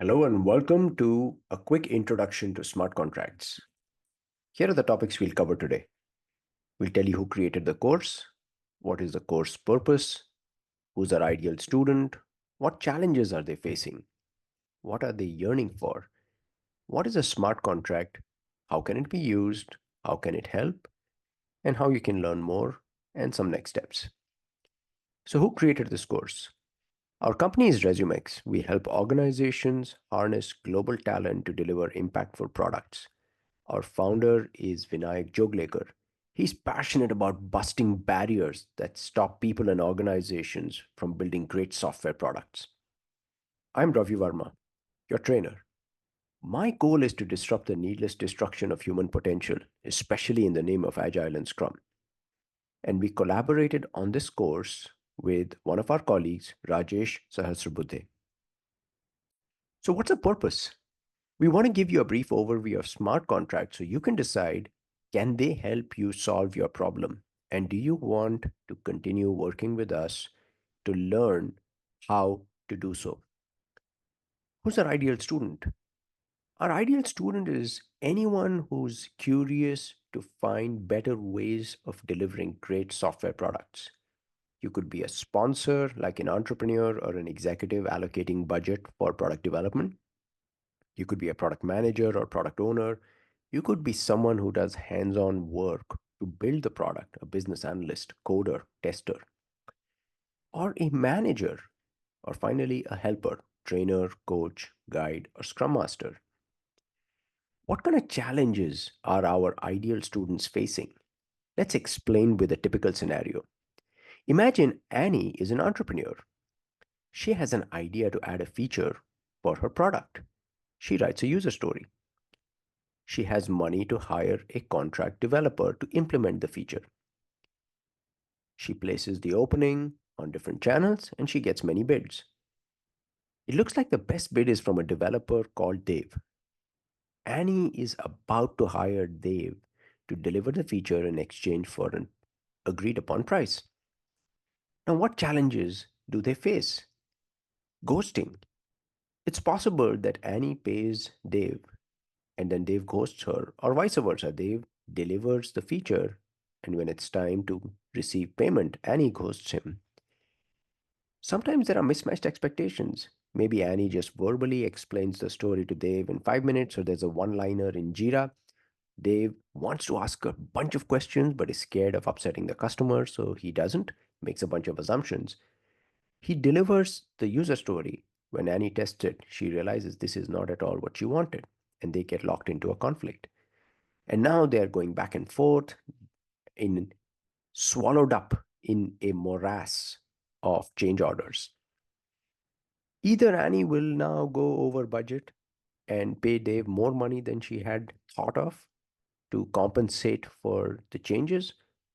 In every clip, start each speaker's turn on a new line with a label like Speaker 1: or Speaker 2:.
Speaker 1: Hello and welcome to a quick introduction to smart contracts. Here are the topics we'll cover today. We'll tell you who created the course, what is the course purpose, who's our ideal student, what challenges are they facing, what are they yearning for, what is a smart contract, how can it be used, how can it help, and how you can learn more, and some next steps. So, who created this course? Our company is Rezoomex. We help organizations harness global talent to deliver impactful products. Our founder is Vinayak Joglekar. He's passionate about busting barriers that stop people and organizations from building great software products. I'm Ravi Varma, your trainer. My goal is to disrupt the needless destruction of human potential, especially in the name of Agile and Scrum. And we collaborated on this course with one of our colleagues, Rajesh Sahasrabudhe. So, what's the purpose? We want to give you a brief overview of smart contracts so you can decide, can they help you solve your problem? And do you want to continue working with us to learn how to do so? Who's our ideal student? Our ideal student is anyone who's curious to find better ways of delivering great software products. You could be a sponsor, like an entrepreneur or an executive allocating budget for product development. You could be a product manager or product owner. You could be someone who does hands on work to build the product, a business analyst, coder, tester, or a manager, or finally a helper, trainer, coach, guide, or scrum master. What kind of challenges are our ideal students facing? Let's explain with a typical scenario. Imagine Annie is an entrepreneur. She has an idea to add a feature for her product. She writes a user story. She has money to hire a contract developer to implement the feature. She places the opening on different channels and she gets many bids. It looks like the best bid is from a developer called Dave. Annie is about to hire Dave to deliver the feature in exchange for an agreed upon price. Now, what challenges do they face? Ghosting. It's possible that Annie pays Dave and then Dave ghosts her, or vice versa. Dave delivers the feature, and when it's time to receive payment, Annie ghosts him. Sometimes there are mismatched expectations. Maybe Annie just verbally explains the story to Dave in 5 minutes, or there's a one liner in Jira. Dave wants to ask a bunch of questions but is scared of upsetting the customer, so he doesn't, makes a bunch of assumptions. He delivers the user story. When Annie tests it, she realizes this is not at all what she wanted, and they get locked into a conflict. And now they're going back and forth, in swallowed up in a morass of change orders. Either Annie will now go over budget and pay Dave more money than she had thought of to compensate for the changes,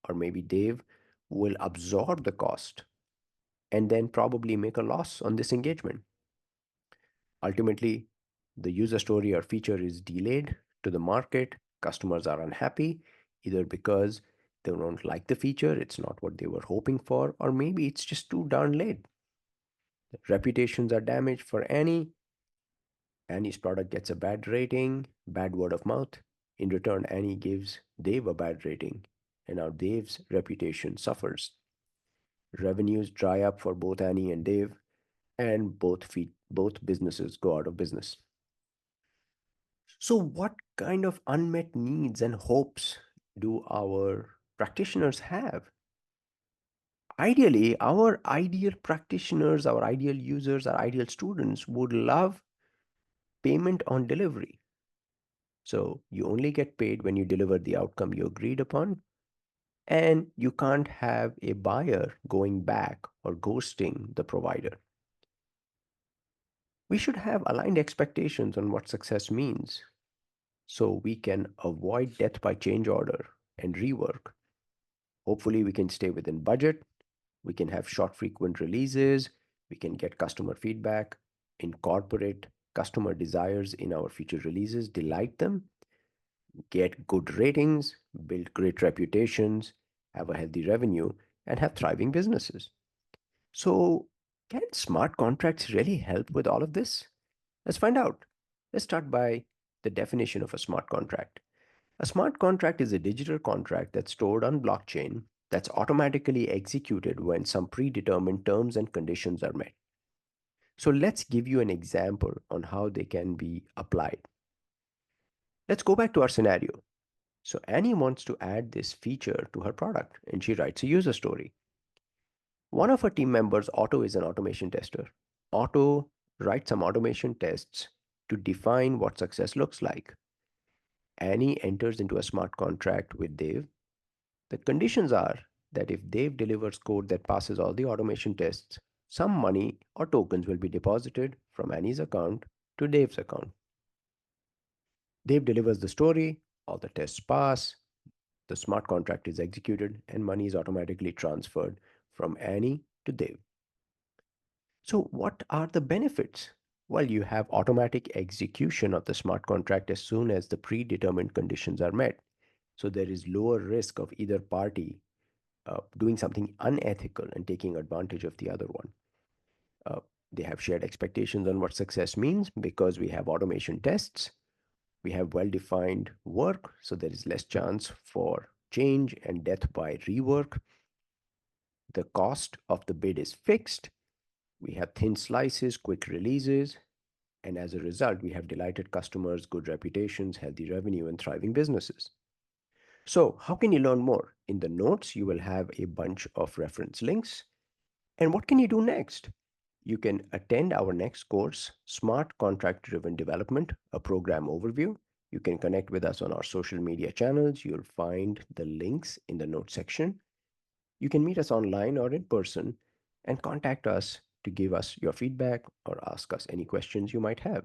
Speaker 1: or maybe Dave will absorb the cost and then probably make a loss on this engagement. Ultimately, the user story or feature is delayed to the market. Customers are unhappy, either because they don't like the feature, it's not what they were hoping for, or maybe it's just too darn late. Reputations are damaged for Annie. Annie's product gets a bad rating, bad word of mouth. In return, Annie gives Dave a bad rating, and now Dave's reputation suffers. Revenues dry up for both Annie and Dave, and both businesses go out of business. So, what kind of unmet needs and hopes do our practitioners have? Ideally, our ideal practitioners, our ideal users, our ideal students would love payment on delivery. So, you only get paid when you deliver the outcome you agreed upon, and you can't have a buyer going back or ghosting the provider. We should have aligned expectations on what success means so we can avoid death by change order and rework. Hopefully, we can stay within budget. We can have short, frequent releases. We can get customer feedback, incorporate customer desires in our future releases, delight them, get good ratings, build great reputations, have a healthy revenue, and have thriving businesses. So, can smart contracts really help with all of this? Let's find out. Let's start by the definition of a smart contract. A smart contract is a digital contract that's stored on blockchain that's automatically executed when some predetermined terms and conditions are met. So let's give you an example on how they can be applied. Let's go back to our scenario. So Annie wants to add this feature to her product and she writes a user story. One of her team members, Otto, is an automation tester. Otto writes some automation tests to define what success looks like. Annie enters into a smart contract with Dave. The conditions are that if Dave delivers code that passes all the automation tests, some money or tokens will be deposited from Annie's account to Dave's account. Dave delivers the story, all the tests pass, the smart contract is executed, and money is automatically transferred from Annie to Dave. So, what are the benefits? Well, you have automatic execution of the smart contract as soon as the predetermined conditions are met. So, there is lower risk of either party doing something unethical and taking advantage of the other one. Uh, they have shared expectations on what success means because we have automation tests, we have well defined work, so there is less chance for change and death by rework. The cost of the bid is fixed. We have thin slices, quick releases, and as a result, we have delighted customers, good reputations, healthy revenue, and thriving businesses. So, how can you learn more? In the notes, you will have a bunch of reference links. And what can you do next? You can attend our next course, Smart Contract Driven Development, a program overview. You can connect with us on our social media channels. You'll find the links in the notes section. You can meet us online or in person and contact us to give us your feedback or ask us any questions you might have.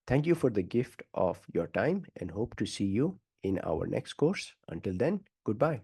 Speaker 1: Thank you for the gift of your time and hope to see you in our next course. Until then, goodbye.